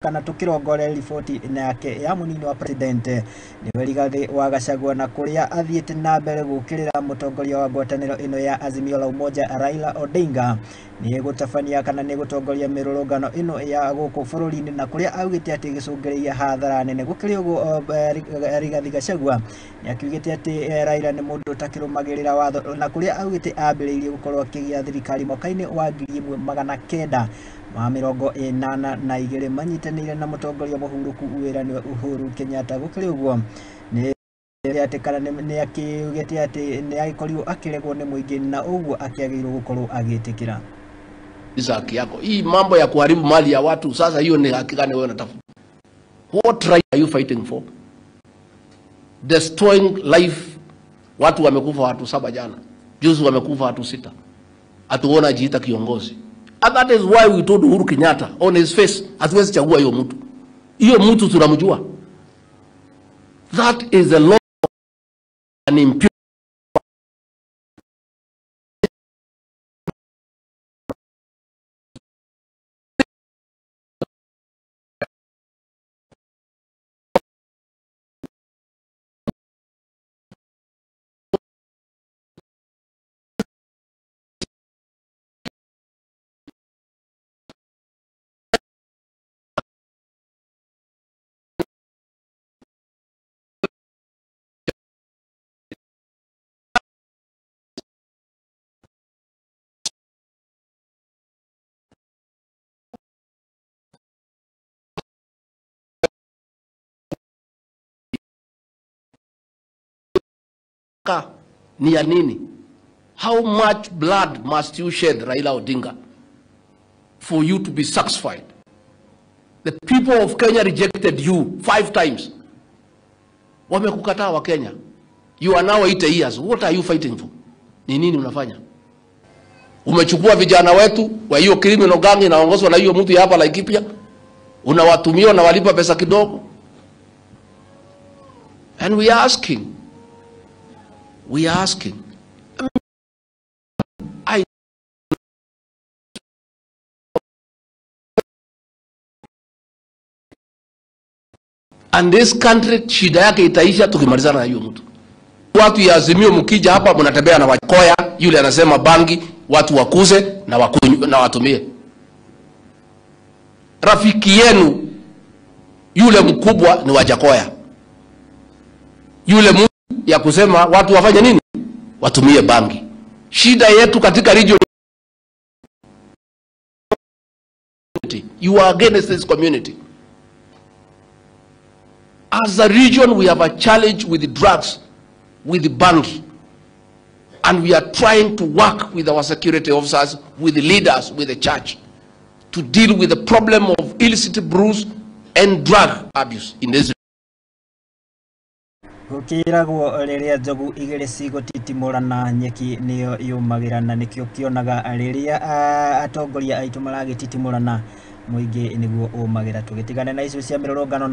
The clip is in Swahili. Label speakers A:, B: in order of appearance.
A: kana tukirongore riboti yake ya munini wa president ni Rigathi wa Gachagua na kuria athiete na mbere gukirira mutongoria wa ngwataniro ino ya Azimio Raila Odinga ni gutabania kana ni gutongoria mirurungano ino ya guku bururi-ini na kuria augite ati gicungiriria hathara nene gukiri uguo Rigathi Gachagua ni akiugite ati Raila ni mundu takirumagirira watho na kuria augite ambiriirie gukorwo akigia thirikari mwaka-ini wa 1982 manyitaniire na mutongoria muhuruku wira ni Uhuru Kenyatta gukiri uguo ni ati kana ni akiugite ati ni agikorirwo akiregwo ni muingi na uguo akiagirwo gukorwo agitikira
B: haki yako. Hii mambo ya kuharibu mali ya watu sasa, hiyo ni haki gani wewe unatafuta? What right are you fighting for? Destroying life. Watu wamekufa watu 7 jana. Juzi wamekufa watu 6. Atuona jiita kiongozi. And that is why we told Uhuru Kenyatta on his face, hatuwezi chagua hiyo mtu. Hiyo mtu tunamjua. That is a law and impure. Ni ya nini? How much blood must you shed, Raila Odinga, for you to be satisfied? The people of Kenya rejected you 5 times. Wamekukataa wa Kenya. You are now 8 years. What are you fighting for? Ni nini unafanya? Umechukua vijana wetu wa hiyo criminal gang inaongozwa na hiyo mtu ya hapa Laikipia. Unawatumia na walipa pesa kidogo. And we are asking, and this country shida yake itaisha tukimalizana na hiyo mtu. Watu ya Azimio mkija hapa mnatembea na Wajakoya, yule anasema bangi watu wakuze na wakunywe na watumie. Rafiki yenu yule mkubwa ni Wajakoya. Yule mtu ya kusema watu wafanye nini? Watumie bangi. Shida yetu katika region, you are against this community. As a region, we have a challenge with the drugs, with the bangi. And we are trying to work with our security officers, with the leaders, with the church, to deal with the problem of illicit brews and drug abuse in this region.
A: Gukiragwo riria njogu igiri cigutitimurana nyeki niyo yumagirana nikio kionaga riria atongoria aitu maragititimurana muingi niguo umagira tugitigane na icio cia mirorongano.